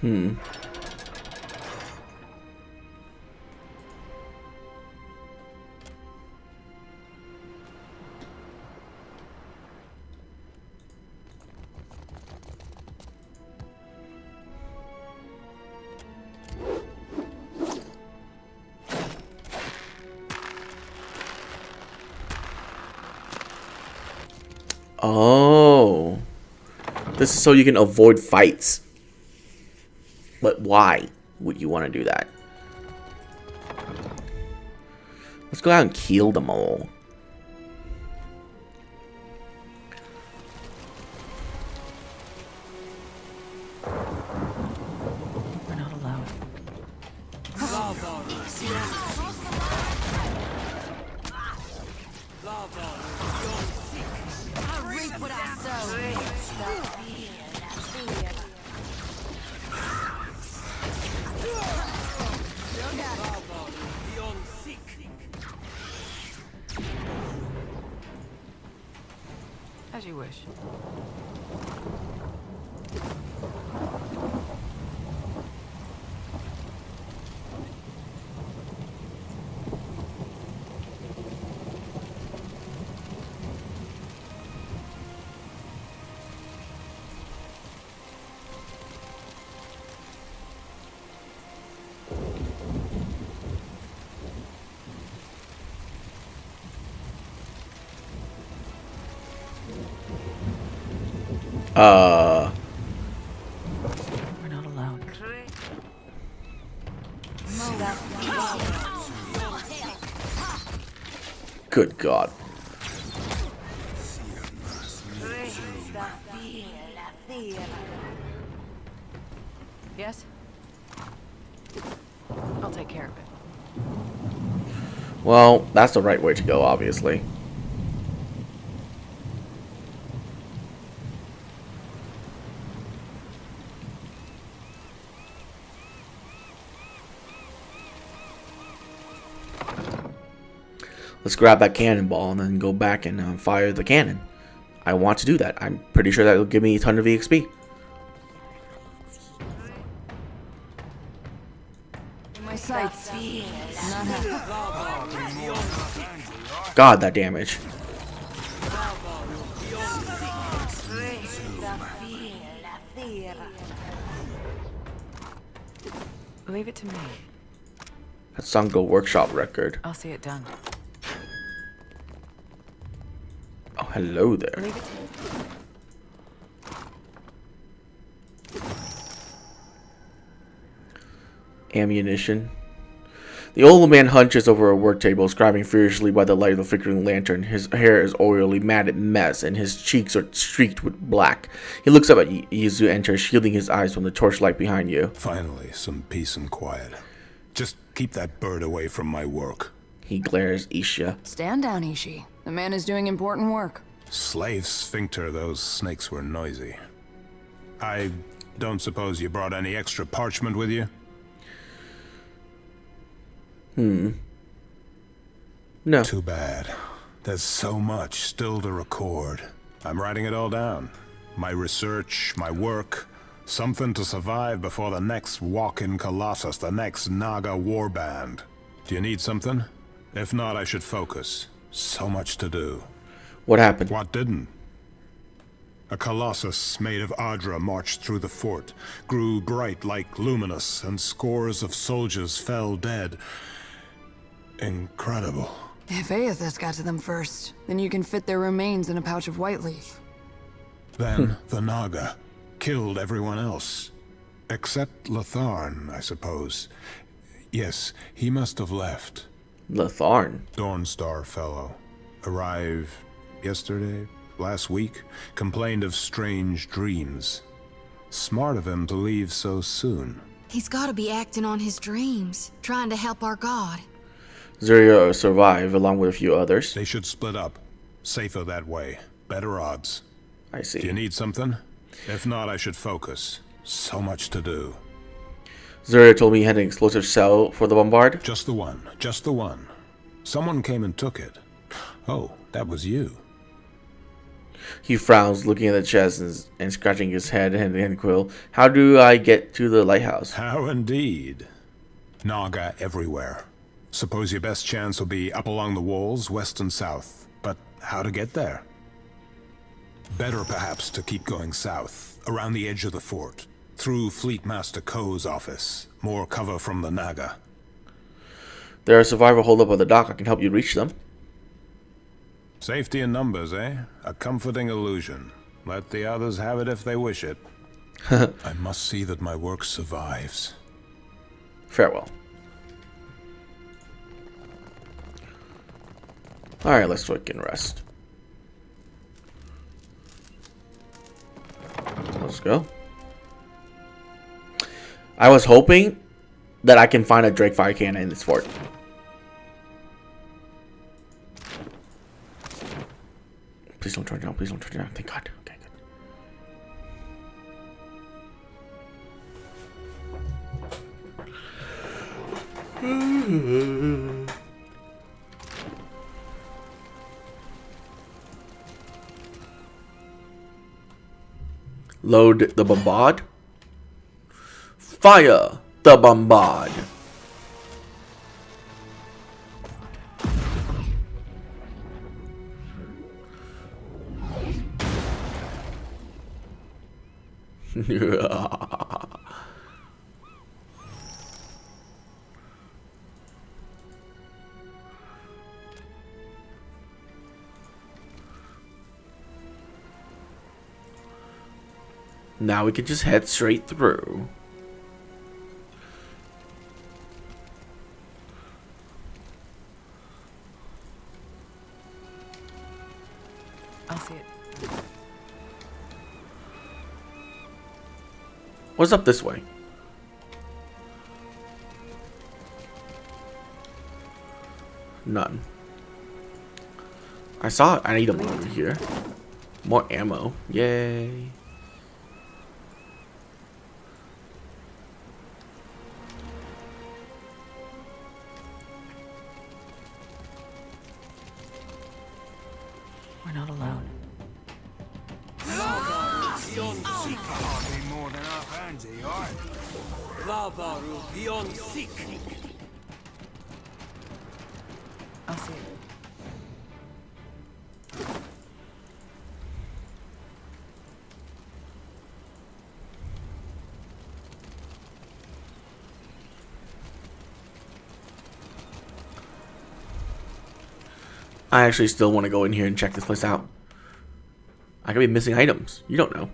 Hmm. Oh. This is so you can avoid fights. But why would you want to do that? Let's go out and kill them all. We're not allowed. As you wish. We're not allowed. Good God. Yes? I'll take care of it. Well, that's the right way to go, obviously. Let's grab that cannonball and then go back and fire the cannon. I want to do that. I'm pretty sure that will give me a ton of EXP. My sights. God, that damage. Leave it to me. That's Sango Workshop record. I'll see it done. Oh, hello there. Leave it to me. Ammunition. The old man hunches over a work table, scribing furiously by the light of the flickering lantern. His hair is oily, matted mess, and his cheeks are streaked with black. He looks up at you as you enter, shielding his eyes from the torchlight behind you. Finally, some peace and quiet. Just keep that bird away from my work. He glares at Isha. Stand down, Ishi. The man is doing important work. Slave sphincter, those snakes were noisy. I don't suppose you brought any extra parchment with you? No. Too bad. There's so much still to record. I'm writing it all down. My research, my work, something to survive before the next walk-in Colossus, the next Naga warband. Do you need something? If not, I should focus. So much to do. What happened? What didn't? A Colossus made of Adra marched through the fort, grew bright like luminous, and scores of soldiers fell dead. Incredible. If Aethys got to them first, then you can fit their remains in a pouch of white leaf. Then the Naga killed everyone else. Except Latharn, I suppose. Yes, he must have left. Latharn. Dawnstar fellow. Arrived yesterday, last week. Complained of strange dreams. Smart of him to leave so soon. He's gotta be acting on his dreams, trying to help our god. Zuria survived along with a few others. They should split up. Safer that way. Better odds. I see. Do you need something? If not, I should focus. So much to do. Zuria told me he had an explosive cell for the bombard. Just the one. Just the one. Someone came and took it. Oh, that was you. He frowns, looking at the chest and scratching his head and quill. How do I get to the lighthouse? How indeed. Naga everywhere. Suppose your best chance will be up along the walls, west and south. But how to get there? Better perhaps to keep going south, around the edge of the fort, through Fleet Master Ko's office. More cover from the Naga. There are survivor holed up at the dock. I can help you reach them. Safety in numbers, eh? A comforting illusion. Let the others have it if they wish it. I must see that my work survives. Farewell. Alright, let's freaking rest. Let's go. I was hoping that I can find a Deadfire cannon in this fort. Please don't turn it down. Please don't turn it down. Thank God. Okay, good. Load the bombard. Fire the bombard. Now we can just head straight through. I'll see it. What's up this way? None. I saw an item over here. More ammo. Yay. We're not alone. I'll see it. I actually still want to go in here and check this place out. I could be missing items. You don't know.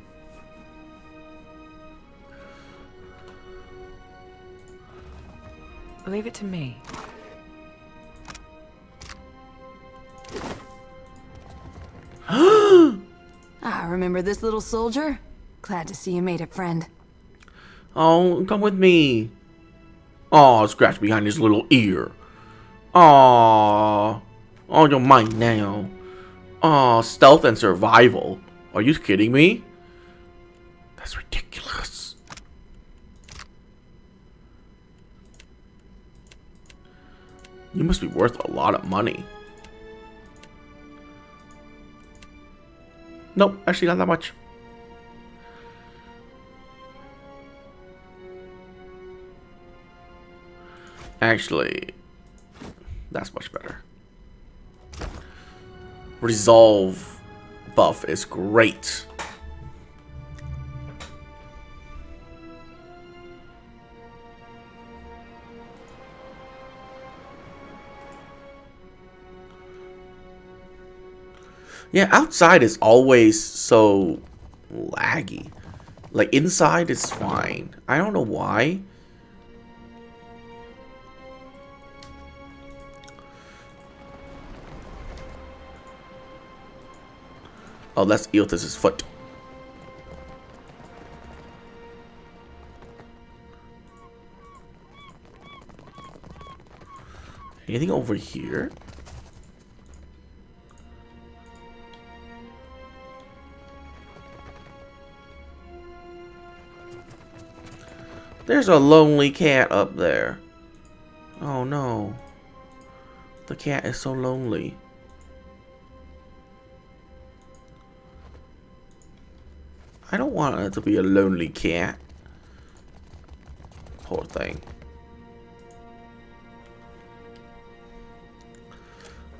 Leave it to me. Ah, remember this little soldier? Glad to see you made it, friend. Oh, come with me. Oh, scratch behind his little ear. Oh, you're mine now. Oh, stealth and survival. Are you kidding me? That's ridiculous. You must be worth a lot of money. Nope, actually not that much. Actually, that's much better. Resolve buff is great. Yeah, outside is always so laggy. Like, inside is fine. I don't know why. Oh, that's Eothas' foot. Anything over here? There's a lonely cat up there. Oh no. The cat is so lonely. I don't want it to be a lonely cat. Poor thing.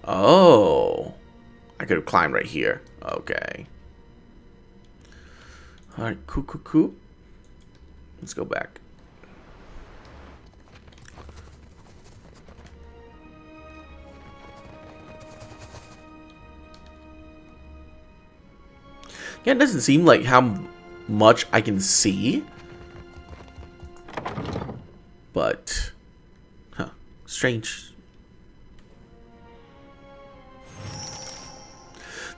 Oh. I could have climbed right here. Okay. Alright, cool. Let's go back. Yeah, it doesn't seem like how much I can see. But, strange.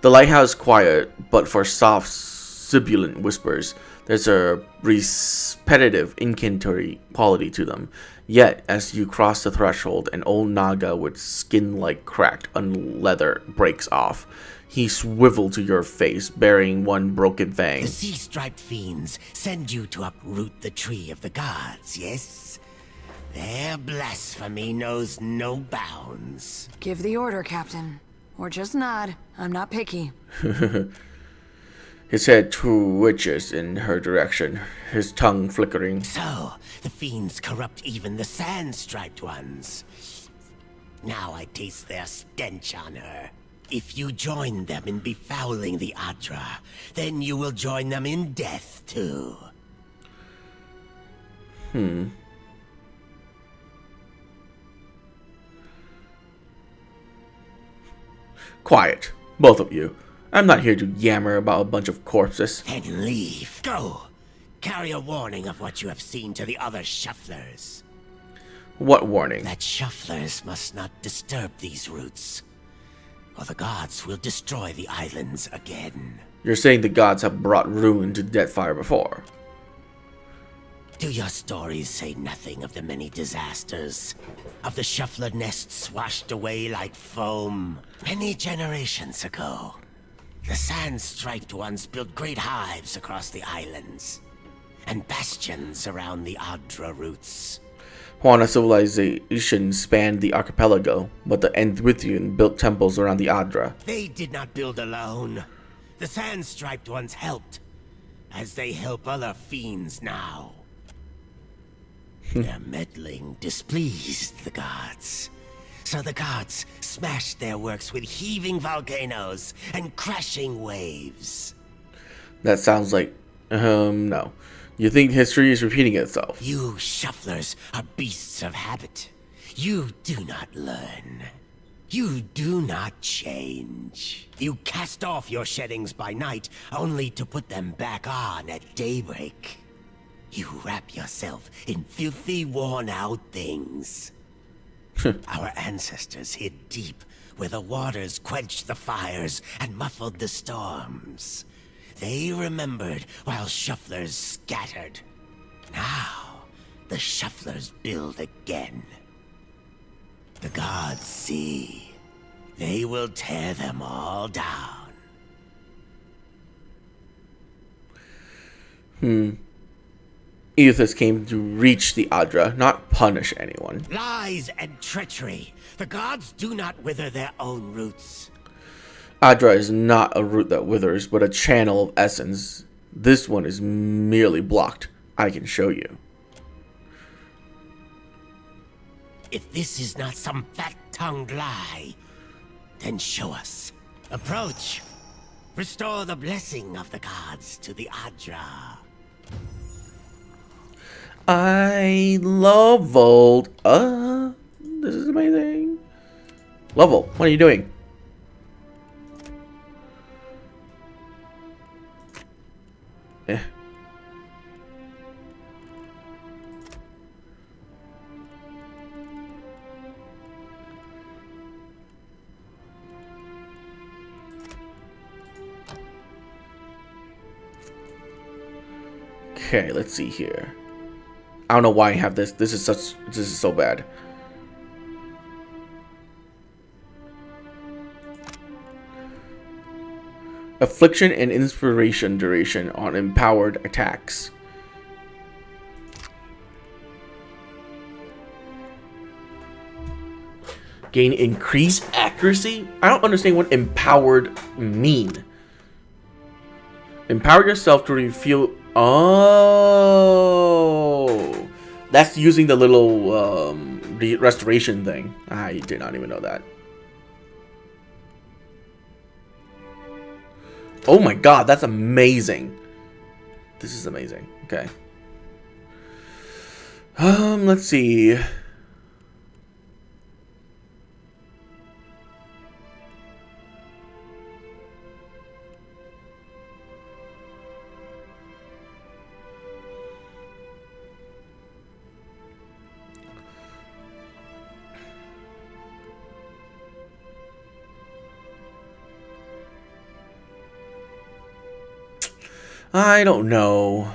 The lighthouse is quiet, but for soft, sibilant whispers, there's a repetitive, incantatory quality to them. Yet, as you cross the threshold, an old Naga with skin like cracked leather breaks off. He swiveled to your face, bearing one broken fang. The sea-striped fiends send you to uproot the tree of the gods, yes? Their blasphemy knows no bounds. Give the order, Captain. Or just nod. I'm not picky. His head twitches in her direction, his tongue flickering. So, the fiends corrupt even the sand-striped ones. Now I taste their stench on her. If you join them in befouling the Adra, then you will join them in death, too. Quiet, both of you. I'm not here to yammer about a bunch of corpses. Then leave. Go. Carry a warning of what you have seen to the other shufflers. What warning? That shufflers must not disturb these roots, or the gods will destroy the islands again. You're saying the gods have brought ruin to Deadfire before. Do your stories say nothing of the many disasters? Of the shuffler nests washed away like foam? Many generations ago, the sand-striped ones built great hives across the islands, and bastions around the Adra roots. Juana civilization spanned the archipelago, but the Endwithian built temples around the Adra. They did not build alone. The sand-striped ones helped, as they help other fiends now. Their meddling displeased the gods, so the gods smashed their works with heaving volcanoes and crashing waves. That sounds like, no. You think history is repeating itself? You shufflers are beasts of habit. You do not learn. You do not change. You cast off your sheddings by night, only to put them back on at daybreak. You wrap yourself in filthy, worn-out things. Our ancestors hid deep where the waters quenched the fires and muffled the storms. They remembered while shufflers scattered. Now, the shufflers build again. The gods see. They will tear them all down. Aethys came to reach the Adra, not punish anyone. Lies and treachery. The gods do not wither their own roots. Adra is not a root that withers, but a channel of essence. This one is merely blocked. I can show you. If this is not some fat-tongued lie, then show us. Approach. Restore the blessing of the gods to the Adra. I love Volt. This is amazing. Lovell, what are you doing? Okay, let's see here. I don't know why I have this. This is so bad. Affliction and inspiration duration on empowered attacks. Gain increased accuracy? I don't understand what empowered mean. Empower yourself to refuel. Oh, that's using the little restoration thing. I did not even know that. Oh my god, that's amazing. This is amazing. Okay. Let's see. I don't know.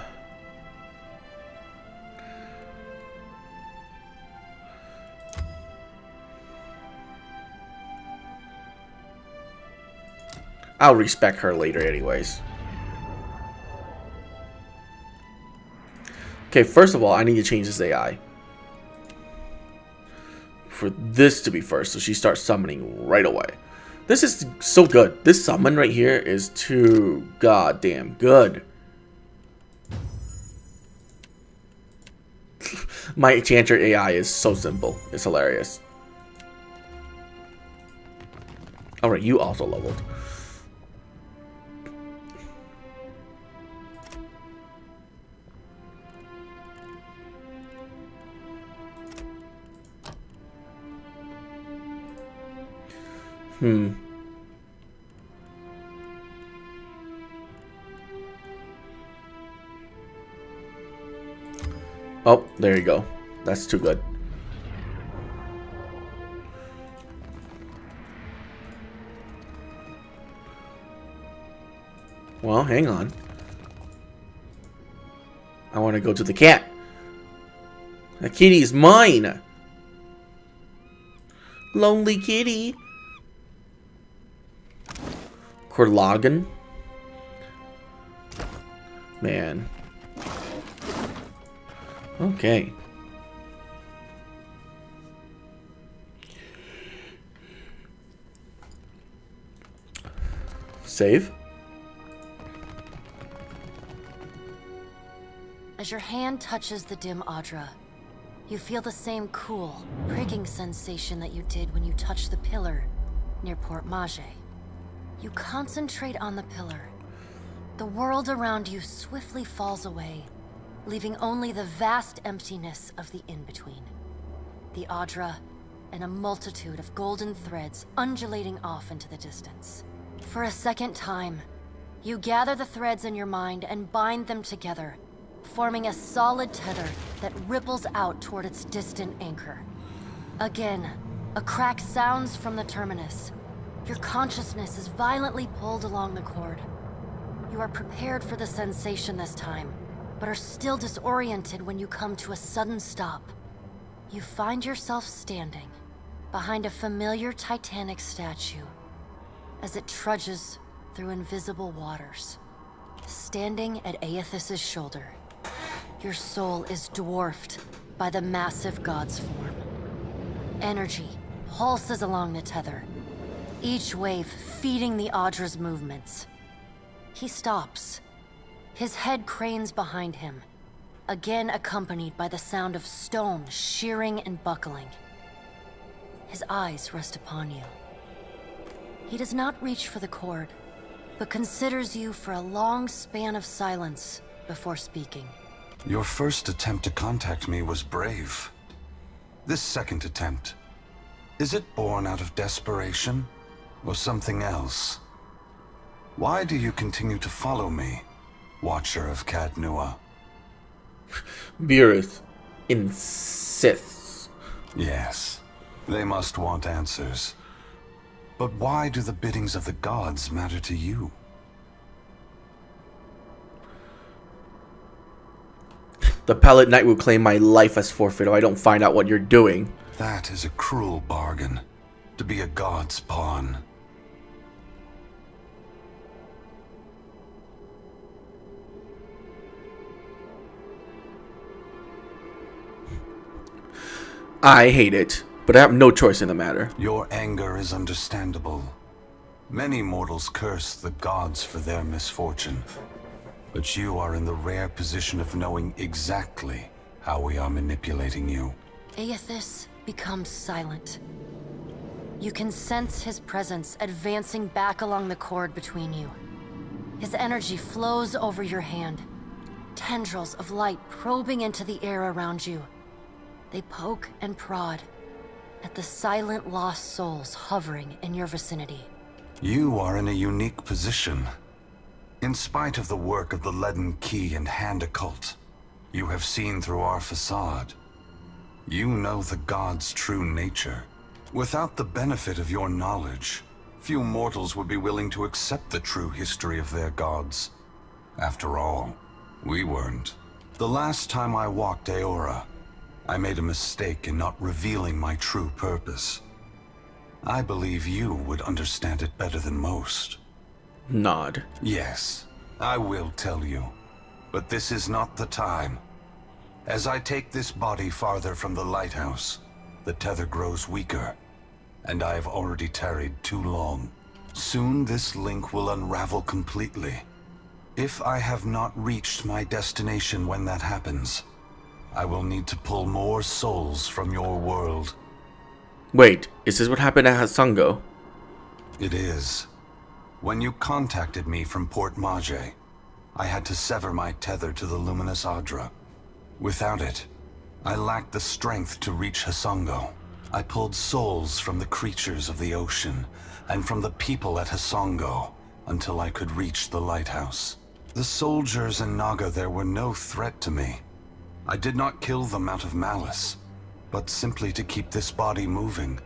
I'll respect her later anyways. Okay, first of all, I need to change this AI. For this to be first, so she starts summoning right away. This is so good. This summon right here is too goddamn good. My enchanter AI is so simple. It's hilarious. Alright, you also leveled. Oh, there you go. That's too good. Well, hang on. I want to go to the cat. The kitty is mine. Lonely kitty. Corlagan. Man. Okay. Save. As your hand touches the dim Audra, you feel the same cool, pricking sensation that you did when you touched the pillar near Port Mage. You concentrate on the pillar. The world around you swiftly falls away, leaving only the vast emptiness of the in-between. The Audra and a multitude of golden threads undulating off into the distance. For a second time, you gather the threads in your mind and bind them together, forming a solid tether that ripples out toward its distant anchor. Again, a crack sounds from the terminus. Your consciousness is violently pulled along the cord. You are prepared for the sensation this time, but are still disoriented when you come to a sudden stop. You find yourself standing behind a familiar Titanic statue as it trudges through invisible waters. Standing at Aethys's shoulder, your soul is dwarfed by the massive god's form. Energy pulses along the tether, each wave feeding the Audra's movements. He stops. His head cranes behind him, again accompanied by the sound of stone shearing and buckling. His eyes rest upon you. He does not reach for the cord, but considers you for a long span of silence before speaking. Your first attempt to contact me was brave. This second attempt, is it born out of desperation or something else? Why do you continue to follow me, Watcher of Cadnua? Beerus insists. Yes, they must want answers. But why do the biddings of the gods matter to you? The Pallid Knight will claim my life as forfeit if I don't find out what you're doing. That is a cruel bargain, to be a god's pawn. I hate it, but I have no choice in the matter. Your anger is understandable. Many mortals curse the gods for their misfortune. But you are in the rare position of knowing exactly how we are manipulating you. Aethys becomes silent. You can sense his presence advancing back along the cord between you. His energy flows over your hand, tendrils of light probing into the air around you. They poke and prod at the silent lost souls hovering in your vicinity. You are in a unique position. In spite of the work of the Leaden Key and Hand Occult, you have seen through our facade. You know the gods' true nature. Without the benefit of your knowledge, few mortals would be willing to accept the true history of their gods. After all, we weren't. The last time I walked Aora, I made a mistake in not revealing my true purpose. I believe you would understand it better than most. Nod. Yes, I will tell you. But this is not the time. As I take this body farther from the lighthouse, the tether grows weaker, and I have already tarried too long. Soon this link will unravel completely. If I have not reached my destination when that happens, I will need to pull more souls from your world. Wait, is this what happened at Hasungo? It is. When you contacted me from Port Mage, I had to sever my tether to the luminous Adra. Without it, I lacked the strength to reach Hasungo. I pulled souls from the creatures of the ocean and from the people at Hasungo until I could reach the lighthouse. The soldiers and Naga there were no threat to me. I did not kill them out of malice, but simply to keep this body moving.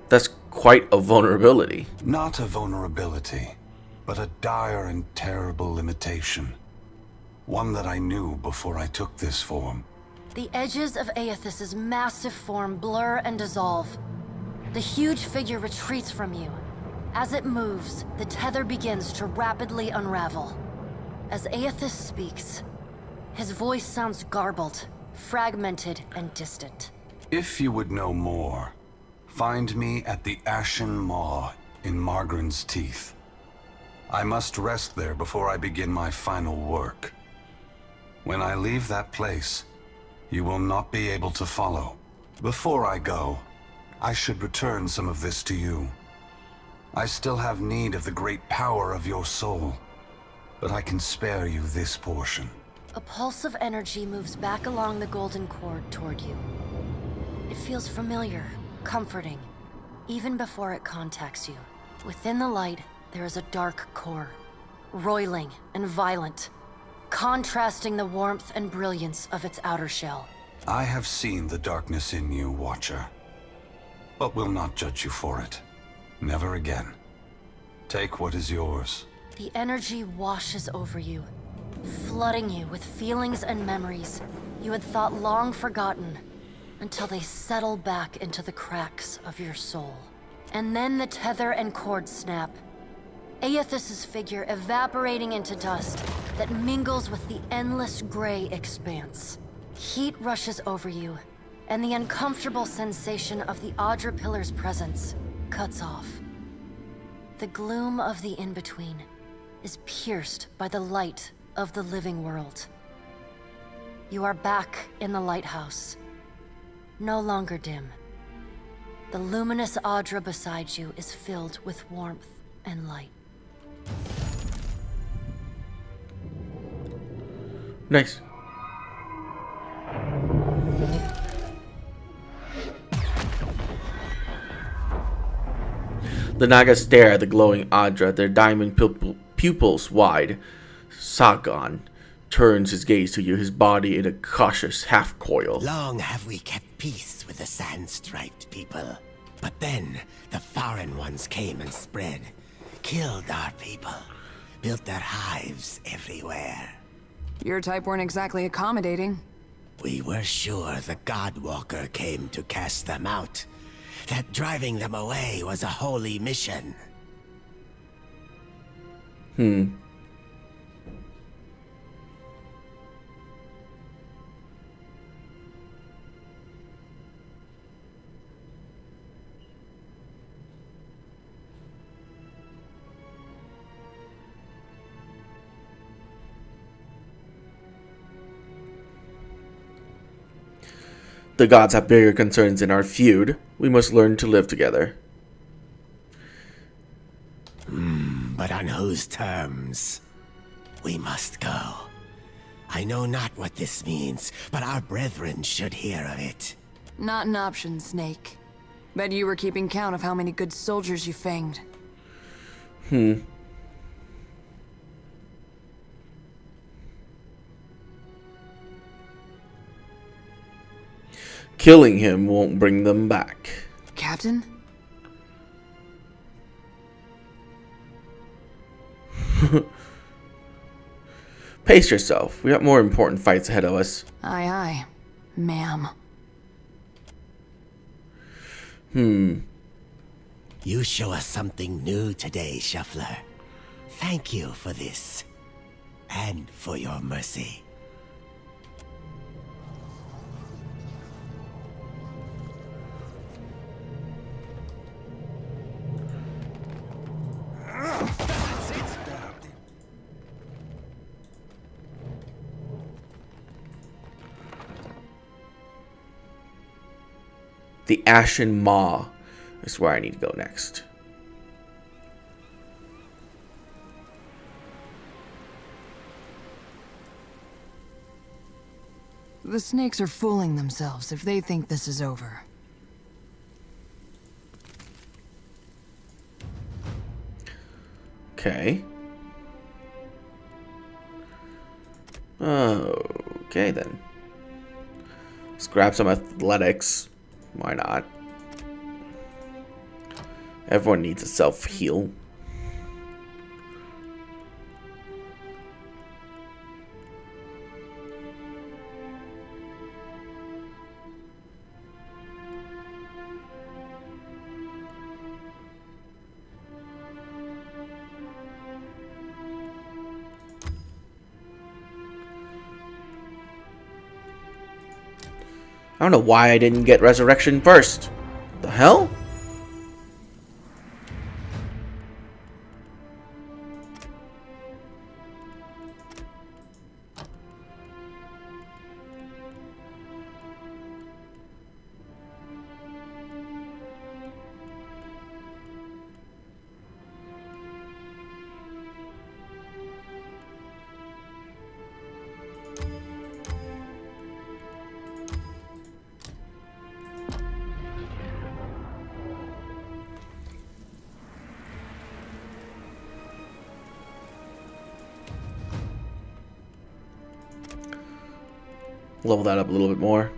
That's quite a vulnerability. Not a vulnerability, but a dire and terrible limitation. One that I knew before I took this form. The edges of Aethys's massive form blur and dissolve. The huge figure retreats from you. As it moves, the tether begins to rapidly unravel. As Aethys speaks, his voice sounds garbled, fragmented, and distant. If you would know more, find me at the Ashen Maw in Margren's Teeth. I must rest there before I begin my final work. When I leave that place, you will not be able to follow. Before I go, I should return some of this to you. I still have need of the great power of your soul, but I can spare you this portion. A pulse of energy moves back along the golden cord toward you. It feels familiar, comforting, even before it contacts you. Within the light, there is a dark core, roiling and violent, contrasting the warmth and brilliance of its outer shell. I have seen the darkness in you, Watcher, but will not judge you for it. Never again. Take what is yours. The energy washes over you, flooding you with feelings and memories you had thought long forgotten, until they settle back into the cracks of your soul. And then the tether and cord snap. Aethys's figure evaporating into dust that mingles with the endless gray expanse. Heat rushes over you, and the uncomfortable sensation of the Adra Pillar's presence cuts off. The gloom of the in-between is pierced by the light of the living world. You are back in the lighthouse, no longer dim. The luminous Adra beside you is filled with warmth and light. Nice. The Naga stare at the glowing Adra, their diamond pupils wide. Sagan turns his gaze to you, his body in a cautious half-coil. Long have we kept peace with the sand-striped people. But then, the foreign ones came and spread. Killed our people. Built their hives everywhere. Your type weren't exactly accommodating. We were sure the Godwalker came to cast them out. That driving them away was a holy mission. The gods have bigger concerns in our feud. We must learn to live together. But on whose terms? We must go. I know not what this means, but our brethren should hear of it. Not an option, Snake. Bet you were keeping count of how many good soldiers you fanged. Killing him won't bring them back. Captain? Pace yourself. We got more important fights ahead of us. Aye, aye. Ma'am. You show us something new today, Shuffler. Thank you for this. And for your mercy. The Ashen Maw is where I need to go next. The snakes are fooling themselves if they think this is over. Okay. Okay then. Let's grab some athletics. Why not? Everyone needs a self-heal. I don't know why I didn't get resurrection first. The hell? Level that up a little bit more.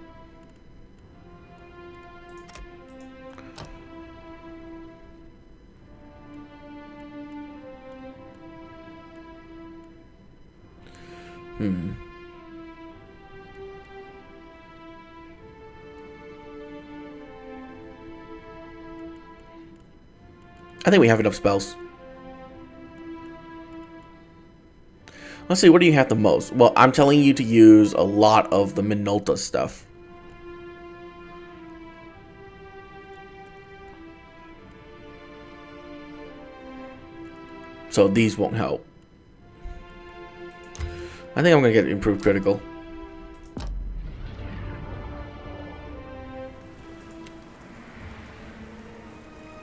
I think we have enough spells. Let's see, what do you have the most? Well, I'm telling you to use a lot of the Minolta stuff. So these won't help. I think I'm going to get improved critical.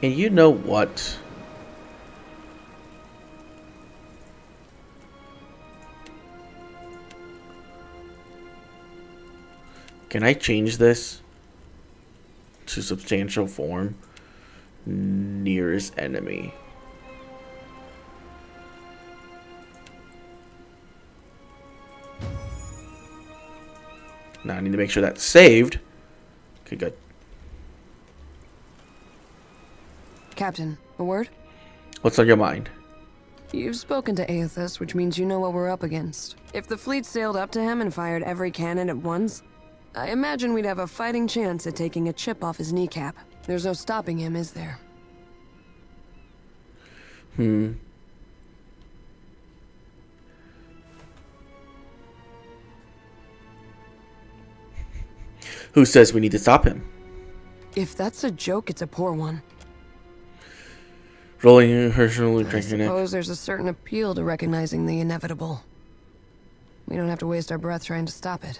And you know what? Can I change this to substantial form? Nearest enemy. Now I need to make sure that's saved. Okay, good. Captain, a word? What's on your mind? You've spoken to Aethys, which means you know what we're up against. If the fleet sailed up to him and fired every cannon at once, I imagine we'd have a fighting chance at taking a chip off his kneecap. There's no stopping him, is there? Who says we need to stop him? If that's a joke, it's a poor one. Rolling Herschel and I drinking it. suppose there's a certain appeal to recognizing the inevitable. We don't have to waste our breath trying to stop it.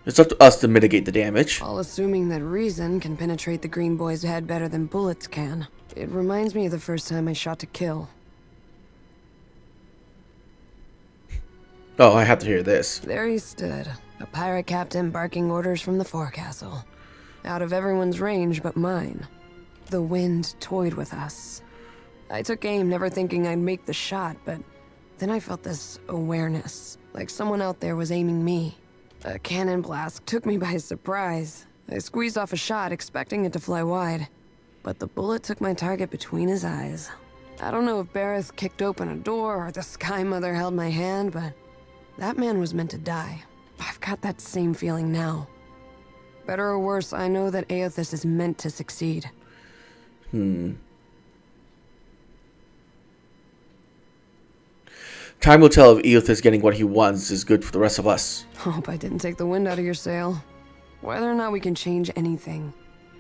It's up to us to mitigate the damage. All assuming that reason can penetrate the green boy's head better than bullets can. It reminds me of the first time I shot to kill. Oh, I have to hear this. There he stood, a pirate captain barking orders from the forecastle. Out of everyone's range but mine. The wind toyed with us. I took aim, never thinking I'd make the shot, but then I felt this awareness, like someone out there was aiming me. A cannon blast took me by surprise. I squeezed off a shot, expecting it to fly wide. But the bullet took my target between his eyes. I don't know if Bareth kicked open a door or the Sky Mother held my hand, but that man was meant to die. I've got that same feeling now. Better or worse, I know that Aothis is meant to succeed. Time will tell if Eothas getting what he wants is good for the rest of us. Hope I didn't take the wind out of your sail. Whether or not we can change anything,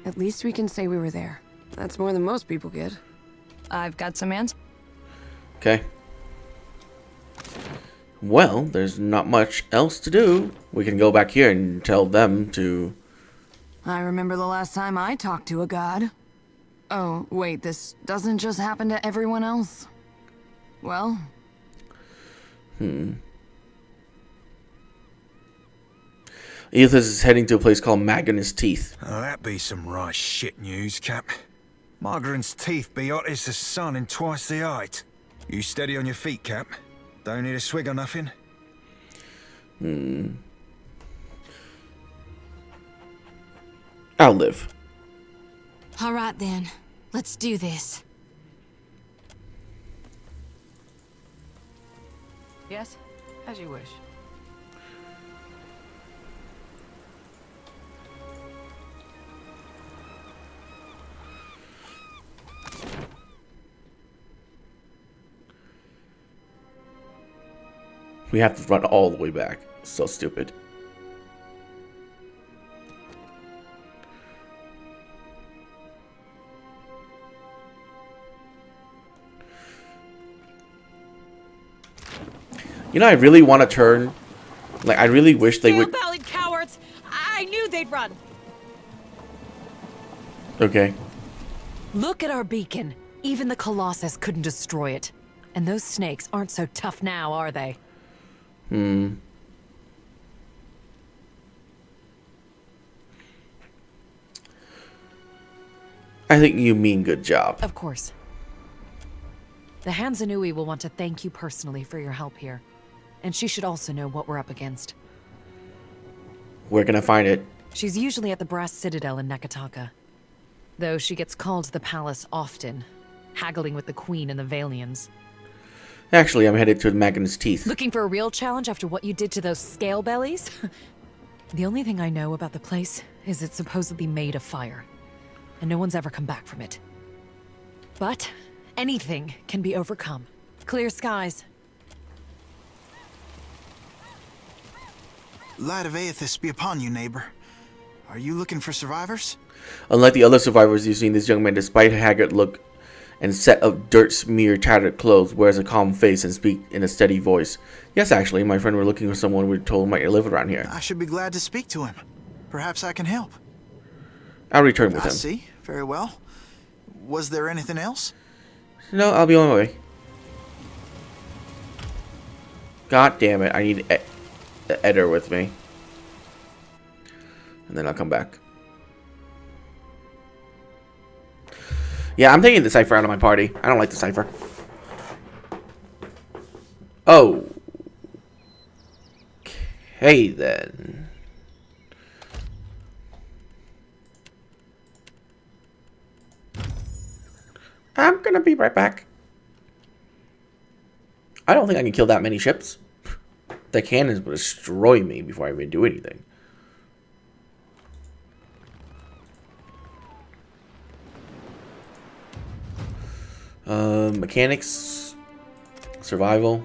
at least we can say we were there. That's more than most people get. I've got some answers. Okay. Well, there's not much else to do. We can go back here and tell them to... I remember the last time I talked to a god. Oh, wait, this doesn't just happen to everyone else? Well... Eothas is heading to a place called Magnus Teeth. Oh, that be some right shit news, Cap. Margaret's teeth be hot as the sun and twice the height. You steady on your feet, Cap. Don't need a swig or nothing. I'll live. All right then, let's do this. Yes? As you wish. We have to run all the way back. So stupid. You know, I really want to turn. Like, I really wish they would. Steel-bellied cowards! I knew they'd run. Okay. Look at our beacon. Even the Colossus couldn't destroy it. And those snakes aren't so tough now, are they? I think you mean good job. Of course. The Hansanui will want to thank you personally for your help here. And she should also know what we're up against. We're gonna find it. She's usually at the Brass Citadel in Nekataka. Though she gets called to the palace often, haggling with the Queen and the Valians. Actually, I'm headed to Magnus Teeth. Looking for a real challenge after what you did to those scale bellies? The only thing I know about the place is it's supposedly made of fire. And no one's ever come back from it. But anything can be overcome. Clear skies. Light of Aethys be upon you, neighbor. Are you looking for survivors? Unlike the other survivors you've seen, this young man, despite a haggard look and set of dirt-smeared, tattered clothes, wears a calm face and speaks in a steady voice. Yes, actually, my friend, we're looking for someone we told might live around here. I should be glad to speak to him. Perhaps I can help. I'll return with I him. see. Very well. Was there anything else? No, I'll be on my way. God damn it, I need the Eder with me. And then I'll come back. Yeah, I'm taking the Cypher out of my party. I don't like the Cypher. Oh. Okay, then. I'm gonna be right back. I don't think I can kill that many ships. The cannons will destroy me before I even do anything. Mechanics, survival,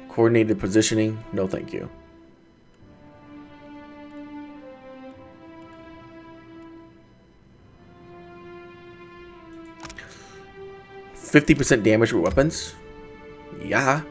coordinated positioning. No, thank you. %50 damage with weapons. Yeah.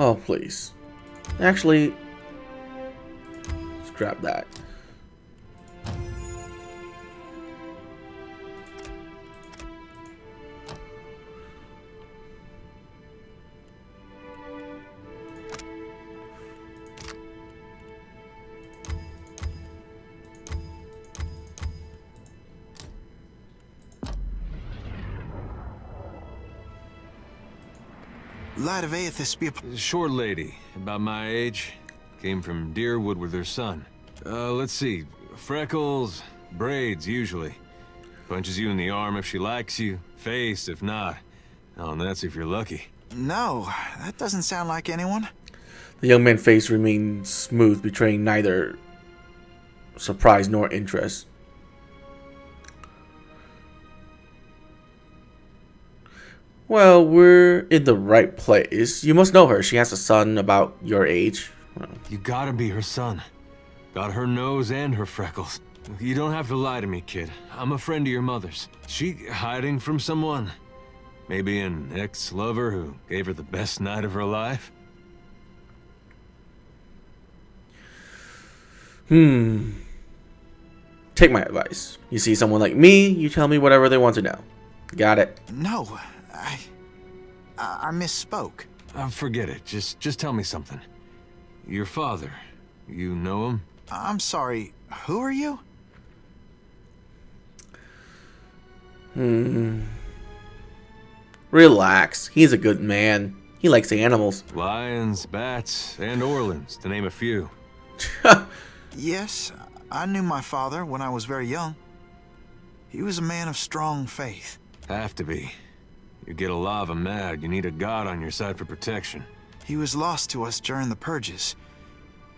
Oh, please. Actually, let's grab that. Light of Aethys be upon... Short lady, about my age. Came from Deerwood with her son. Let's see. Freckles, braids, usually. Punches you in the arm if she likes you. Face, if not. Oh, and that's if you're lucky. No, that doesn't sound like anyone. The young man's face remained smooth, betraying neither surprise nor interest. Well, we're in the right place. You must know her. She has a son about your age. You gotta be her son. Got her nose and her freckles. You don't have to lie to me, kid. I'm a friend of your mother's. She hiding from someone? Maybe an ex-lover who gave her the best night of her life? Take my advice. You see someone like me, you tell me whatever they want to know. Got it? No, I misspoke. Forget it. Just tell me something. Your father, you know him? I'm sorry, who are you? Relax. He's a good man. He likes animals. Lions, bats, and Orleans, to name a few. Yes, I knew my father when I was very young. He was a man of strong faith. Have to be. You get a lava mad, you need a god on your side for protection. He was lost to us during the purges,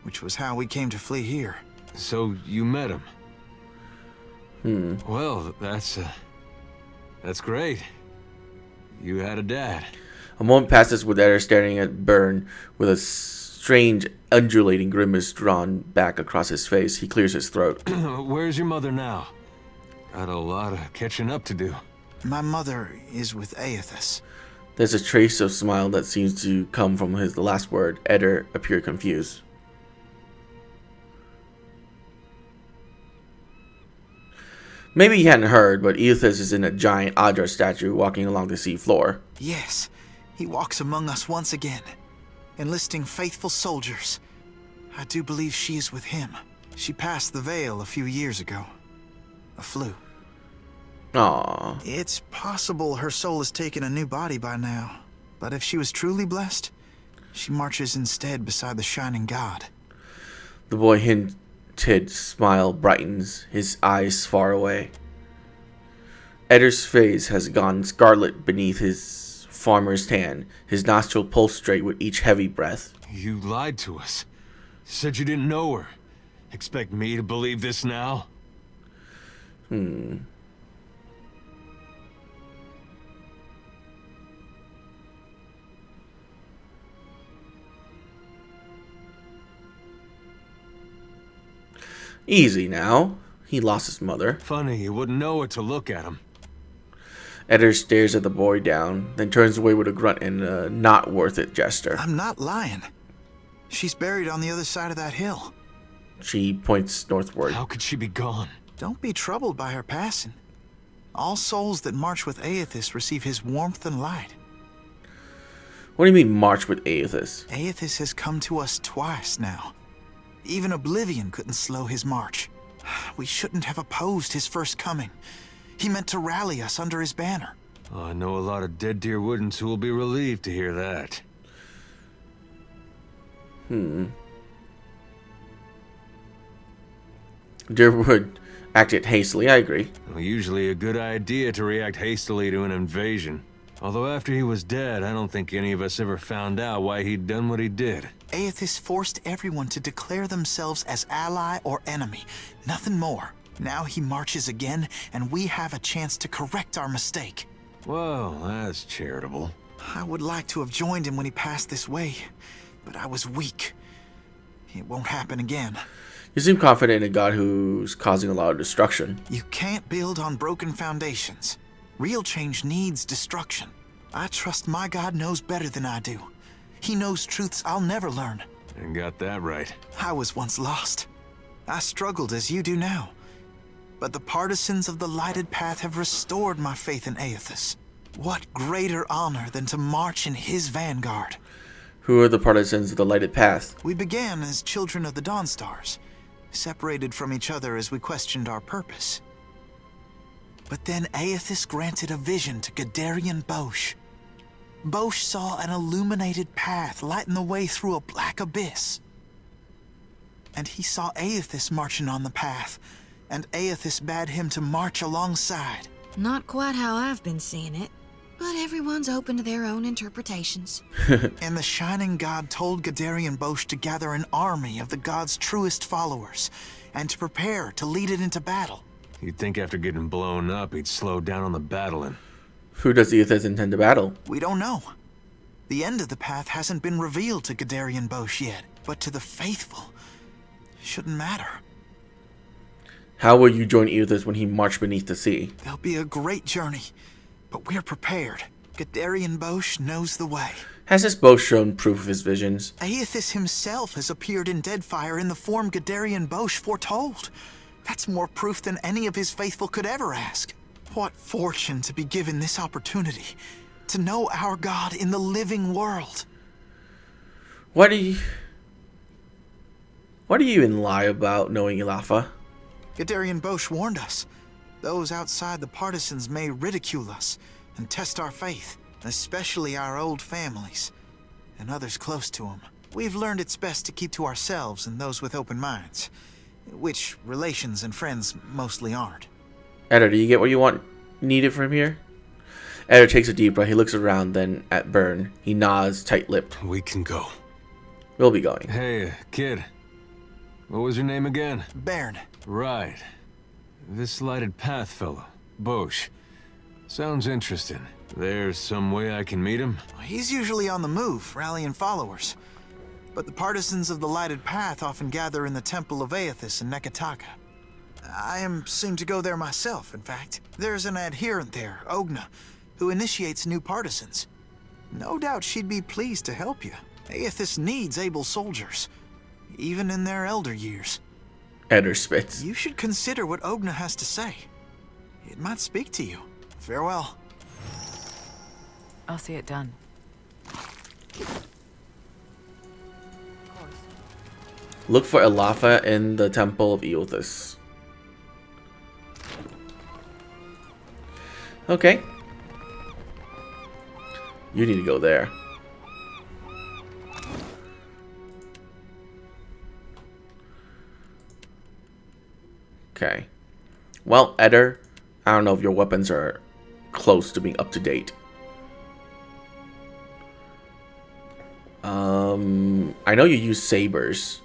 which was how we came to flee here. So you met him? Well, that's great. You had a dad. A moment passes with Eder staring at Byrne with a strange undulating grimace drawn back across his face. He clears his throat. Where's your mother now? Got a lot of catching up to do. My mother is with Aethys. There's a trace of smile that seems to come from the last word. Eder appeared confused. Maybe he hadn't heard, but Aethys is in a giant Adra statue walking along the sea floor. Yes, he walks among us once again, enlisting faithful soldiers. I do believe she is with him. She passed the veil a few years ago. A flu. Aww. It's possible her soul has taken a new body by now, but if she was truly blessed, she marches instead beside the shining god. The boy hinted smile brightens, his eyes far away. Eder's face has gone scarlet beneath his farmer's tan, his nostril pulse straight with each heavy breath. You lied to us. Said you didn't know her. Expect me to believe this now? Easy now. He lost his mother. Funny, you wouldn't know it to look at him. Eder stares at the boy down, then turns away with a grunt and a not worth it gesture. I'm not lying. She's buried on the other side of that hill. She points northward. How could she be gone? Don't be troubled by her passing. All souls that march with Aethys receive his warmth and light. What do you mean march with Aethys? Aethys has come to us twice now. Even Oblivion couldn't slow his march. We shouldn't have opposed his first coming. He meant to rally us under his banner. Oh, I know a lot of dead Deerwoodans who will be relieved to hear that. Deerwood acted hastily, I agree. Well, usually a good idea to react hastily to an invasion. Although after he was dead, I don't think any of us ever found out why he'd done what he did. Aethys forced everyone to declare themselves as ally or enemy, nothing more. Now he marches again, and we have a chance to correct our mistake. Well, that's charitable. I would like to have joined him when he passed this way, but I was weak. It won't happen again. You seem confident in a god who's causing a lot of destruction. You can't build on broken foundations. Real change needs destruction. I trust my god knows better than I do. He knows truths I'll never learn. And got that right. I was once lost. I struggled as you do now. But the partisans of the lighted path have restored my faith in Aethys. What greater honor than to march in his vanguard? Who are the partisans of the lighted path? We began as children of the Dawnstars, separated from each other as we questioned our purpose. But then Aethys granted a vision to Gadarian Bosch. Bosch saw an illuminated path lighten the way through a black abyss. And he saw Aethys marching on the path, and Aethys bade him to march alongside. Not quite how I've been seeing it, but everyone's open to their own interpretations. And the Shining God told Gadarian Bosch to gather an army of the God's truest followers, and to prepare to lead it into battle. You'd think after getting blown up, he'd slow down on the battling. Who does Aethys intend to battle? We don't know. The end of the path hasn't been revealed to Gadarian Bosch yet, but to the faithful, it shouldn't matter. How will you join Aethys when he marched beneath the sea? There'll be a great journey, but we're prepared. Gadarian Bosch knows the way. Has this Bosch shown proof of his visions? Aethys himself has appeared in Deadfire in the form Gadarian Bosch foretold. That's more proof than any of his faithful could ever ask. What fortune to be given this opportunity, to know our God in the living world. Why do you even lie about knowing Ilafa? Gadarian Bosch warned us. Those outside the partisans may ridicule us and test our faith, especially our old families and others close to them. We've learned it's best to keep to ourselves and those with open minds, which relations and friends mostly aren't. Eder, do you get what you needed from here? Eder takes a deep breath. He looks around, then at Byrne. He nods, tight-lipped. We can go. We'll be going. Hey, kid. What was your name again? Bairn. Right. This lighted path fellow, Bosch. Sounds interesting. There's some way I can meet him? He's usually on the move, rallying followers. But the partisans of the lighted path often gather in the Temple of Aethys in Neketaka. I am soon to go there myself, in fact. There's an adherent there, Ogna, who initiates new partisans. No doubt she'd be pleased to help you. Aethys needs able soldiers, even in their elder years. Eder spits. You should consider what Ogna has to say. It might speak to you. Farewell. I'll see it done. Look for Ilafa in the Temple of Aethys. Okay. You need to go there. Okay. Well, Eder, I don't know if your weapons are close to being up to date. I know you use sabers.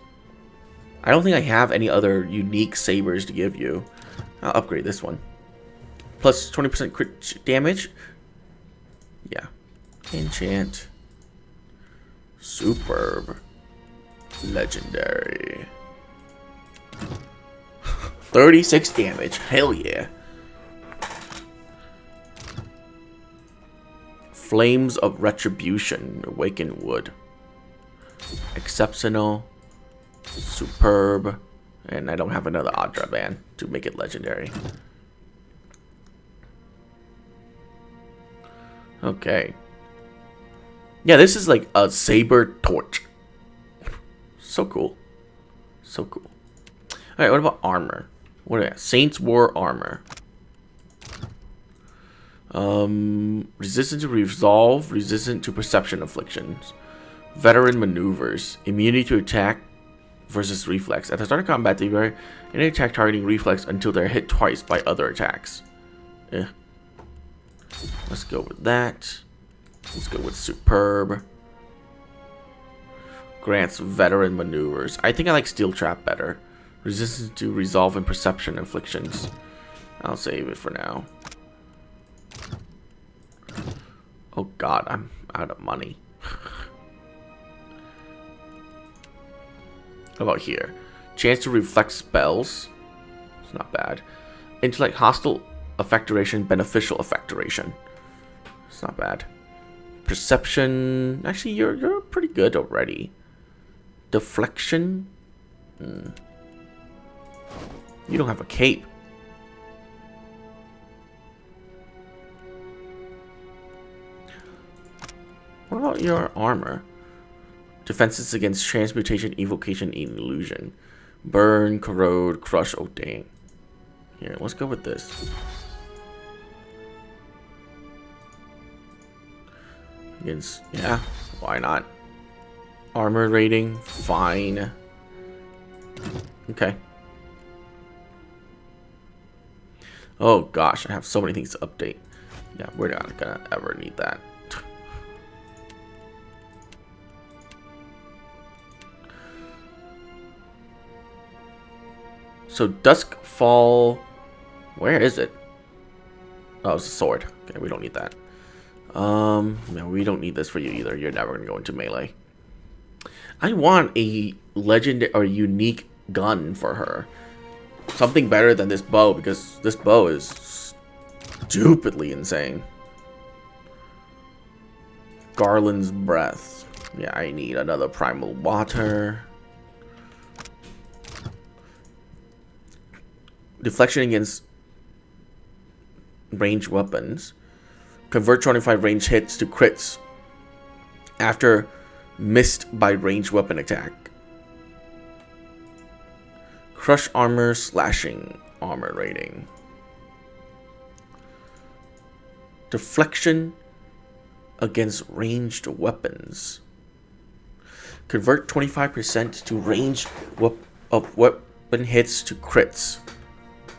I don't think I have any other unique sabers to give you. I'll upgrade this one. Plus 20% crit damage. Yeah. Enchant. Superb. Legendary. 36 damage. Hell yeah. Flames of Retribution. Awakened Wood. Exceptional. Superb. And I don't have another Adra band to make it legendary. Okay. Yeah, this is like a saber torch. So cool. So cool. Alright, what about armor? What are Saints War armor. Resistant to resolve, resistant to perception afflictions. Veteran maneuvers. Immunity to attack versus reflex. At the start of combat, they vary any attack targeting reflex until they're hit twice by other attacks. Let's go with that. Let's go with superb. Grants veteran maneuvers. I think I like steel trap better. Resistance to resolve and perception afflictions. I'll save it for now. Oh god, I'm out of money. How about here? Chance to reflect spells. It's not bad. Intellect hostile effect duration, beneficial effect duration. It's not bad. Perception. Actually, you're pretty good already. Deflection. You don't have a cape. What about your armor? Defenses against transmutation, evocation, and illusion. Burn, corrode, crush. Oh, dang. Here, let's go with this. Against, yeah, why not? Armor rating, fine. Okay. Oh gosh, I have so many things to update. Yeah, we're not gonna ever need that. So Duskfall, where is it? Oh, it's a sword. Okay, we don't need that. No, we don't need this for you either. You're never gonna go into melee. I want a legend or unique gun for her. Something better than this bow, because this bow is stupidly insane. Garland's Breath. Yeah, I need another Primal Water. Deflection against ranged weapons. Convert 25 range hits to crits after missed by ranged weapon attack. Crush armor, slashing armor rating. Deflection against ranged weapons. Convert 25% to range of weapon hits to crits.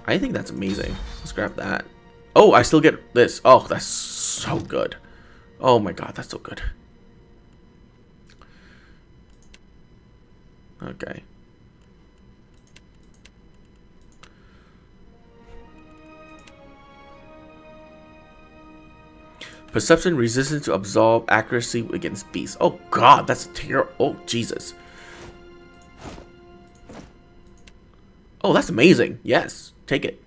I think that's amazing. Let's grab that. Oh, I still get this. Oh, that's so good. Oh my god, that's so good. Okay. Perception resistant to absorb accuracy against beasts. Oh god, that's terrible. Oh Jesus. Oh, that's amazing. Yes, take it.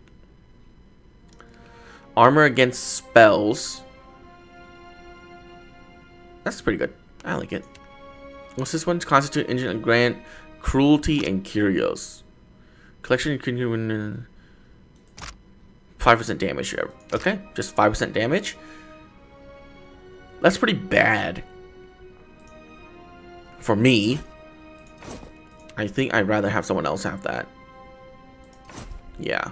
Armor against spells. That's pretty good. I like it. What's this one? Constitute engine and grant cruelty and curios. Collection can 5% damage. Okay, just 5% damage. That's pretty bad. For me, I think I'd rather have someone else have that. Yeah.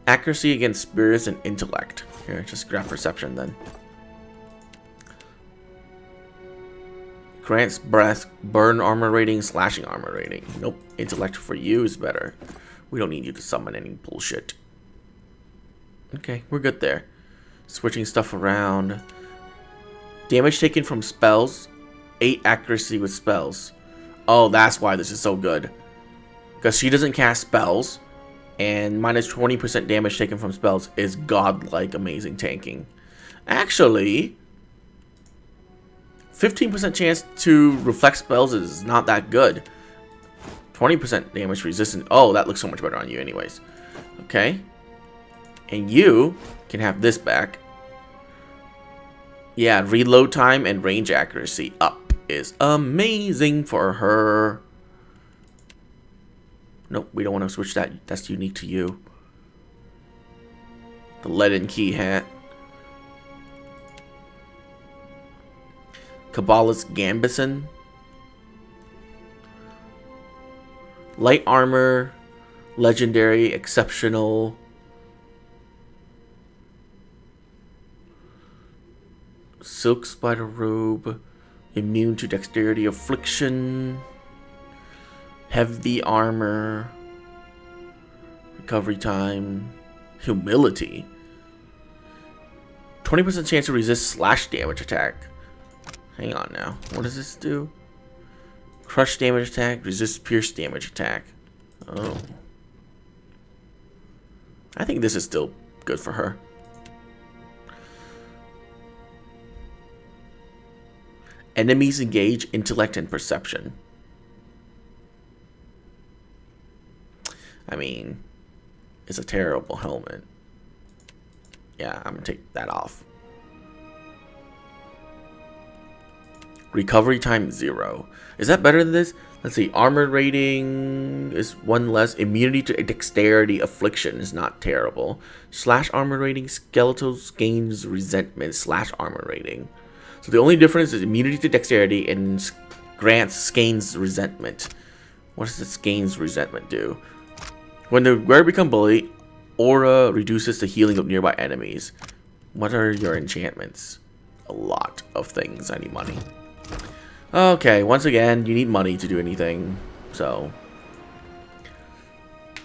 Accuracy against spirits and intellect. Here, just grab perception then. Grants breath, burn armor rating, slashing armor rating. Nope, intellect for you is better. We don't need you to summon any bullshit. Okay, we're good there. Switching stuff around. Damage taken from spells. 8 accuracy with spells. Oh, that's why this is so good. Because she doesn't cast spells. And minus 20% damage taken from spells is godlike amazing tanking. Actually, 15% chance to reflect spells is not that good. 20% damage resistant. Oh, that looks so much better on you anyways. Okay. And you can have this back. Yeah, reload time and range accuracy up is amazing for her. Nope, we don't want to switch that. That's unique to you. The leaden key hat. Kabbalah's Gambison. Light armor. Legendary. Exceptional. Silk spider robe. Immune to dexterity affliction. Heavy armor. Recovery time. Humility. 20% chance to resist slash damage attack. Hang on now. What does this do? Crush damage attack. Resist pierce damage attack. Oh. I think this is still good for her. Enemies engage intellect and perception. I mean, is a terrible helmet. Yeah, I'm gonna take that off. Recovery time 0. Is that better than this? Let's see. Armor rating is 1 less. Immunity to dexterity affliction is not terrible. Slash armor rating. Skeletals gains resentment. Slash armor rating. So the only difference is immunity to dexterity and grants gains resentment. What does this gains resentment do? When the wearer become bully, aura reduces the healing of nearby enemies. What are your enchantments? A lot of things. I need money. Okay, once again, you need money to do anything, so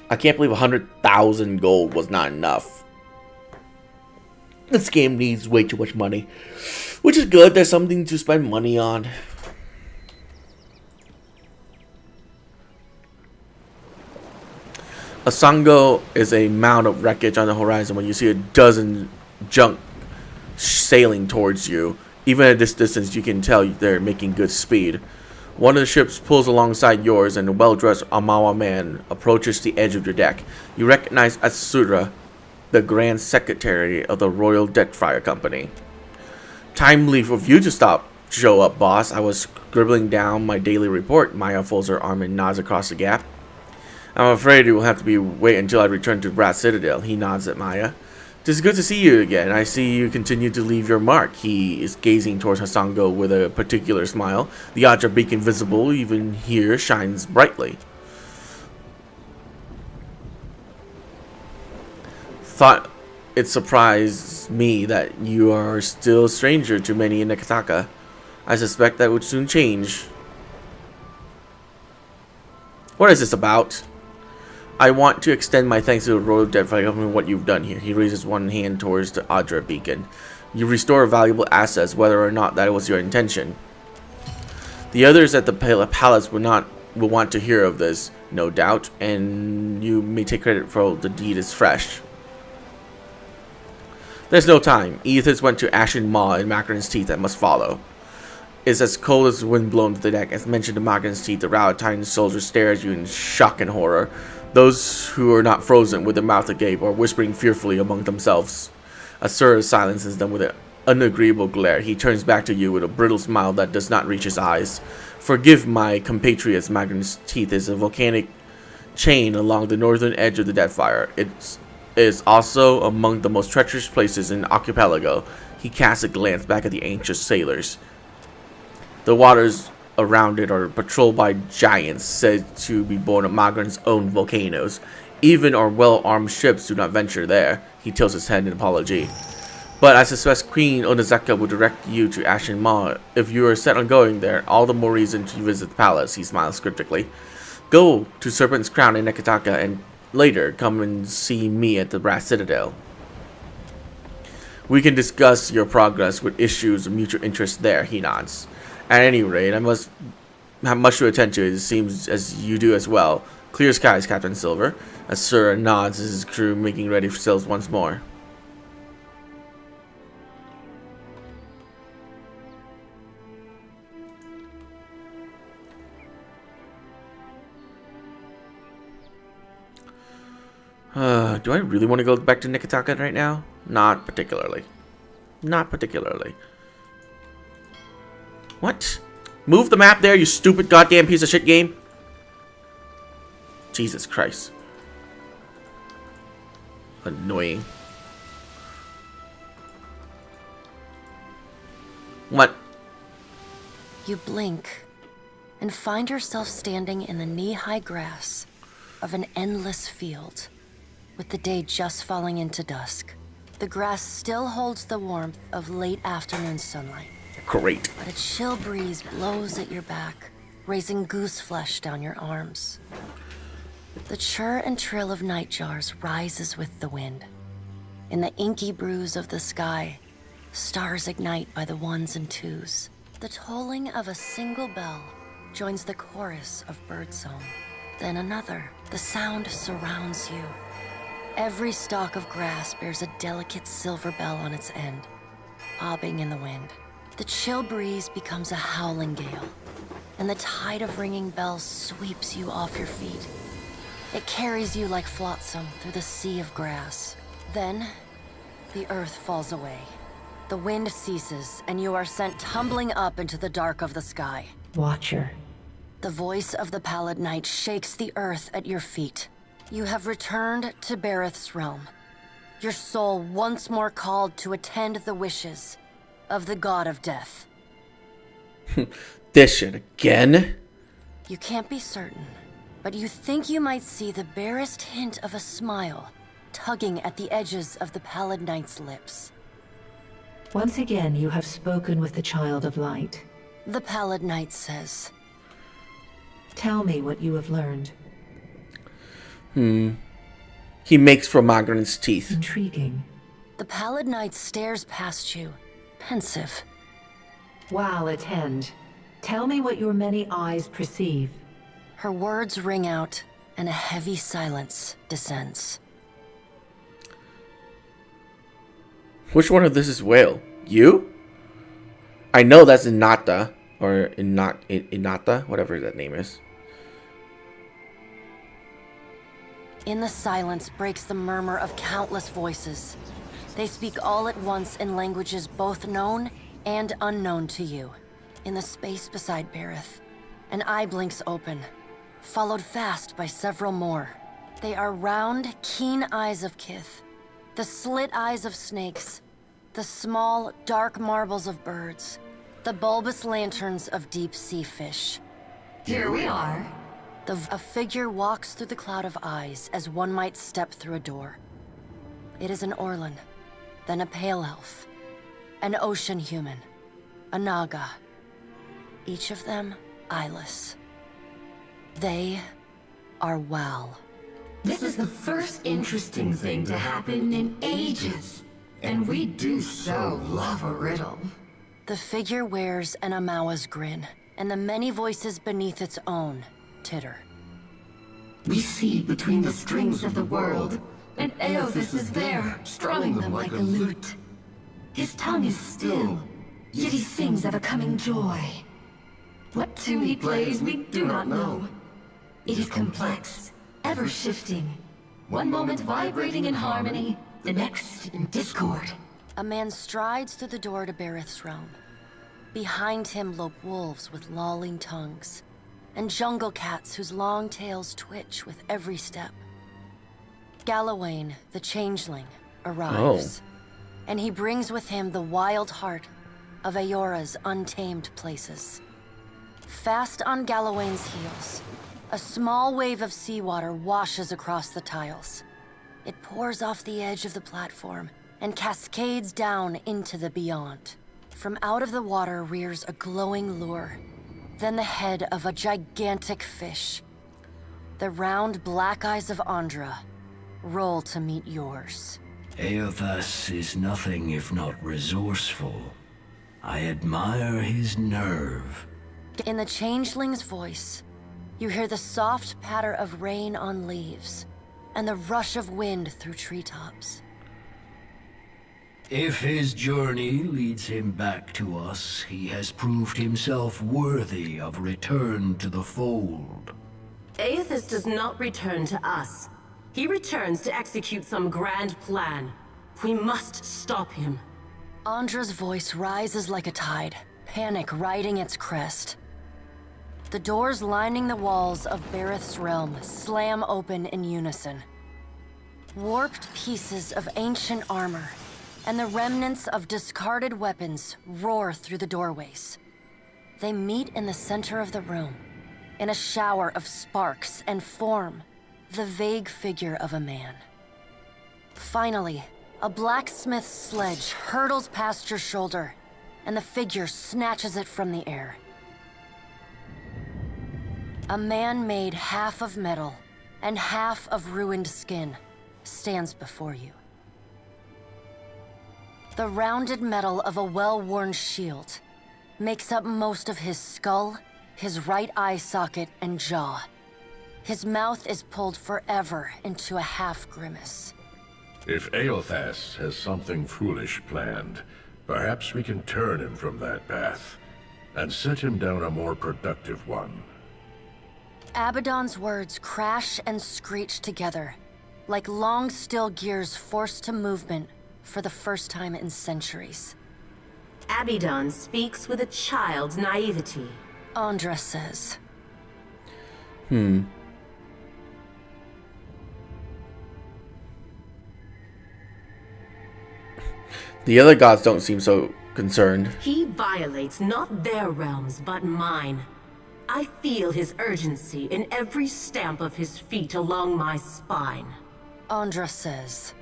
I can't believe 100,000 gold was not enough. This game needs way too much money, which is good. There's something to spend money on. A sango is a mound of wreckage on the horizon when you see a dozen junk sailing towards you. Even at this distance, you can tell they're making good speed. One of the ships pulls alongside yours, and a well-dressed Amawa man approaches the edge of your deck. You recognize Asura, the Grand Secretary of the Royal Deadfire Company. Timely for you to show up, boss. I was scribbling down my daily report. Maya folds her arm and nods across the gap. I'm afraid it will have to wait until I return to Brat Citadel. He nods at Maya. It is good to see you again. I see you continue to leave your mark. He is gazing towards Hasango with a particular smile. The Aja beacon visible even here shines brightly. Thought it surprised me that you are still a stranger to many in Nekataka. I suspect that would soon change. What is this about? I want to extend my thanks to the Royal Deadfire Company for what you've done here. He raises one hand towards the Adra beacon. You restore valuable assets, whether or not that was your intention. The others at the palace will want to hear of this, no doubt, and you may take credit for the deed is fresh. There's no time. Aethys went to Ashen Maw and Macron's Teeth that must follow. It's as cold as the wind blown to the deck. As mentioned in Macron's Teeth, the Rowatine soldiers stare at you in shock and horror. Those who are not frozen with their mouth agape are whispering fearfully among themselves. Asura silences them with an unagreeable glare. He turns back to you with a brittle smile that does not reach his eyes. Forgive my compatriots, Macron's Teeth is a volcanic chain along the northern edge of the Deadfire. It is also among the most treacherous places in Archipelago. He casts a glance back at the anxious sailors. The waters around it are patrolled by giants said to be born of Magran's own volcanoes. Even our well-armed ships do not venture there. He tilts his head in apology. But I suspect Queen Onozaka will direct you to Ashen Maw. If you are set on going there, all the more reason to visit the palace. He smiles cryptically. Go to Serpent's Crown in Nekataka and later come and see me at the Brass Citadel. We can discuss your progress with issues of mutual interest there, he nods. At any rate, I must have much to attend to. It seems as you do as well. Clear skies, Captain Silver. Asura nods as his crew making ready for sails once more. Do I really want to go back to Nekataka right now? Not particularly. Not particularly. What? Move the map there, you stupid goddamn piece of shit game. Jesus Christ. Annoying. What? You blink and find yourself standing in the knee-high grass of an endless field, with the day just falling into dusk. The grass still holds the warmth of late afternoon sunlight. Great. But a chill breeze blows at your back, raising goose flesh down your arms. The chirr and trill of nightjars rises with the wind. In the inky bruise of the sky, stars ignite by the ones and twos. The tolling of a single bell joins the chorus of birdsong. Then another. The sound surrounds you. Every stalk of grass bears a delicate silver bell on its end, bobbing in the wind. The chill breeze becomes a howling gale, and the tide of ringing bells sweeps you off your feet. It carries you like flotsam through the sea of grass. Then, the earth falls away. The wind ceases, and you are sent tumbling up into the dark of the sky. Watcher. The voice of the Pallid Knight shakes the earth at your feet. You have returned to Bareth's realm. Your soul once more called to attend the wishes of the god of death. This shit again? You can't be certain, but you think you might see the barest hint of a smile tugging at the edges of the Pallid Knight's lips. Once again, you have spoken with the Child of Light. The Pallid Knight says, Tell me what you have learned. He makes for Magrin's teeth. Intriguing. The Pallid Knight stares past you, pensive. Wow, attend. Tell me what your many eyes perceive. Her words ring out, and a heavy silence descends. Which one of this is Whale? You? I know that's Inata, or Inata, whatever that name is. In the silence breaks the murmur of countless voices. They speak all at once in languages both known and unknown to you. In the space beside Bareth, an eye blinks open, followed fast by several more. They are round, keen eyes of Kith, the slit eyes of snakes, the small, dark marbles of birds, the bulbous lanterns of deep-sea fish. Here we are. A figure walks through the cloud of eyes as one might step through a door. It is an Orlan, then a pale elf, an ocean human, a Naga, each of them eyeless. They are Wal. This is the first interesting thing to happen in ages. And we do so love a riddle. The figure wears an Amawa's grin, and the many voices beneath its own titter. We see between the strings of the world, and Eothas is there, strumming them like a lute. His tongue is still, yet he sings of a coming joy. What tune he plays, we do not know. It is complex, ever-shifting. One moment vibrating in harmony, the next in discord. A man strides through the door to Bareth's realm. Behind him lope wolves with lolling tongues, and jungle cats whose long tails twitch with every step. Galawain, the changeling, arrives, and he brings with him the wild heart of Aora's untamed places. Fast on Galawain's heels, a small wave of seawater washes across the tiles. It pours off the edge of the platform and cascades down into the beyond. From out of the water rears a glowing lure, then the head of a gigantic fish. The round black eyes of Andra roll to meet yours. Eothas is nothing if not resourceful. I admire his nerve. In the changeling's voice, you hear the soft patter of rain on leaves and the rush of wind through treetops. If his journey leads him back to us, he has proved himself worthy of return to the fold. Eothas does not return to us. He returns to execute some grand plan. We must stop him. Andra's voice rises like a tide, panic riding its crest. The doors lining the walls of Bareth's realm slam open in unison. Warped pieces of ancient armor and the remnants of discarded weapons roar through the doorways. They meet in the center of the room, in a shower of sparks, and form the vague figure of a man. Finally, a blacksmith's sledge hurtles past your shoulder, and the figure snatches it from the air. A man made half of metal and half of ruined skin stands before you. The rounded metal of a well-worn shield makes up most of his skull, his right eye socket, and jaw. His mouth is pulled forever into a half-grimace. If Eothas has something foolish planned, perhaps we can turn him from that path and set him down a more productive one. Abaddon's words crash and screech together, like long still gears forced to movement for the first time in centuries. Abaddon speaks with a child's naivety, Andra says. The other gods don't seem so concerned. He violates not their realms, but mine. I feel his urgency in every stamp of his feet along my spine. Andra says.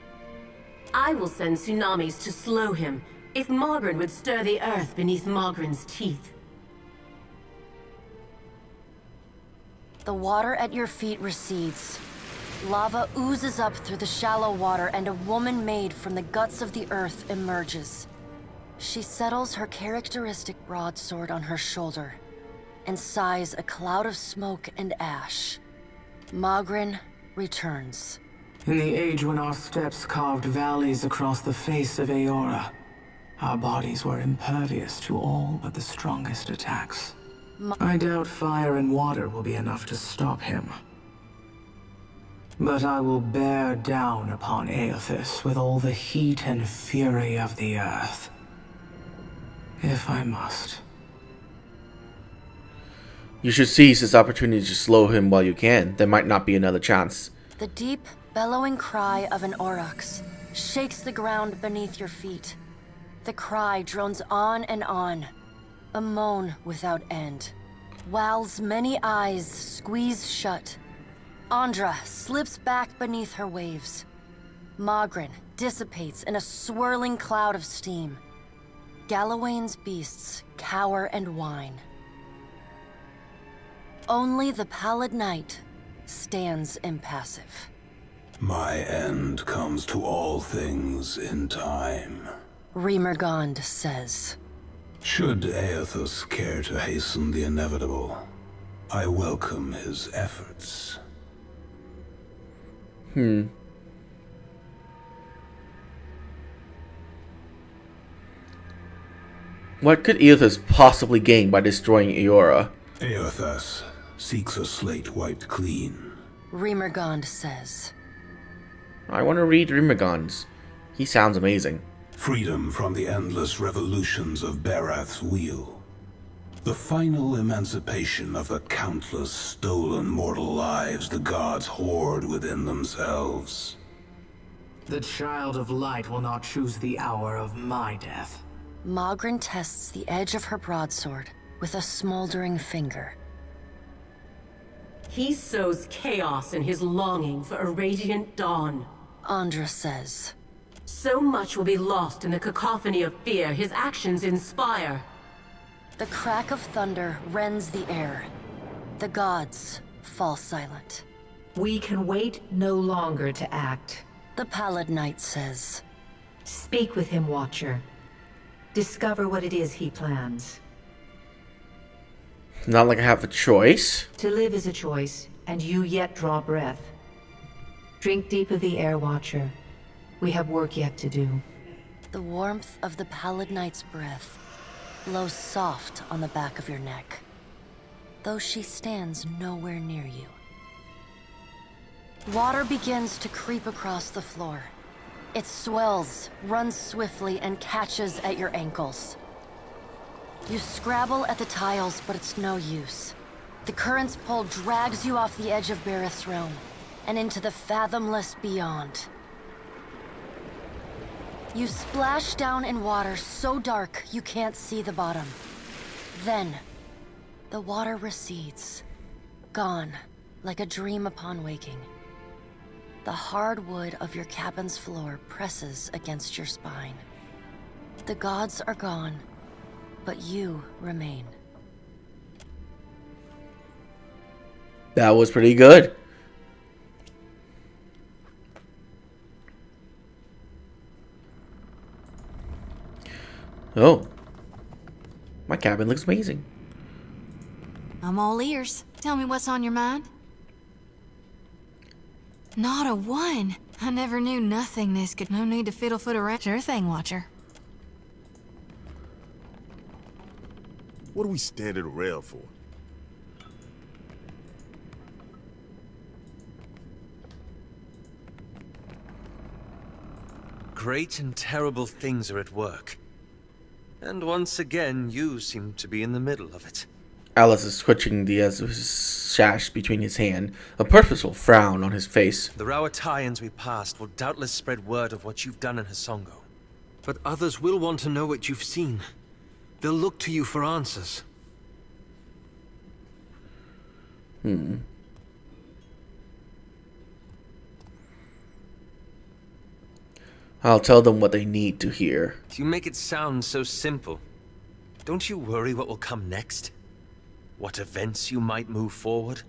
I will send tsunamis to slow him, if Mogren would stir the earth beneath Mogren's teeth. The water at your feet recedes. Lava oozes up through the shallow water, and a woman made from the guts of the earth emerges. She settles her characteristic broadsword on her shoulder and sighs a cloud of smoke and ash. Mogren returns. In the age when our steps carved valleys across the face of Eora, our bodies were impervious to all but the strongest attacks. I doubt fire and water will be enough to stop him. But I will bear down upon Aethys with all the heat and fury of the earth. If I must. You should seize this opportunity to slow him while you can. There might not be another chance. The deep, bellowing cry of an aurochs shakes the ground beneath your feet. The cry drones on and on, a moan without end. Wal's many eyes squeeze shut. Andra slips back beneath her waves. Mogren dissipates in a swirling cloud of steam. Galawain's beasts cower and whine. Only the pallid night stands impassive. My end comes to all things in time. Remergond says. Should Aethys care to hasten the inevitable, I welcome his efforts. What could Aethys possibly gain by destroying Eora? Aethys seeks a slate wiped clean. Remergond says. I want to read Remergond's. He sounds amazing. Freedom from the endless revolutions of Barath's wheel. The final emancipation of the countless stolen mortal lives the gods hoard within themselves. The Child of Light will not choose the hour of my death. Mogren tests the edge of her broadsword with a smoldering finger. He sows chaos in his longing for a radiant dawn. Andra says. So much will be lost in the cacophony of fear his actions inspire. The crack of thunder rends the air. The gods fall silent. We can wait no longer to act. The Pallid Knight says. Speak with him, Watcher. Discover what it is he plans. Not like I have a choice. To live is a choice, and you yet draw breath. Drink deep of the air, Watcher. We have work yet to do. The warmth of the Pallid Knight's breath blows soft on the back of your neck, though she stands nowhere near you. Water begins to creep across the floor. It swells, runs swiftly, and catches at your ankles. You scrabble at the tiles, but it's no use. The current's pull drags you off the edge of Barath's realm, and into the fathomless beyond. You splash down in water so dark you can't see the bottom. Then, the water recedes, gone like a dream upon waking. The hard wood of your cabin's floor presses against your spine. The gods are gone, but you remain. That was pretty good. Oh. My cabin looks amazing. I'm all ears. Tell me what's on your mind. Not a one. I never knew nothingness could. No need to fiddle-foot around. Sure thing, Watcher. What are we standing around for? great and terrible things are at work. And once again, you seem to be in the middle of it. Alice is twitching the ends of his sash between his hand, a purposeful frown on his face. The Rawatayans we passed will doubtless spread word of what you've done in Hasongo. But others will want to know what you've seen. They'll look to you for answers. I'll tell them what they need to hear. You make it sound so simple. Don't you worry what will come next? What events you might move forward?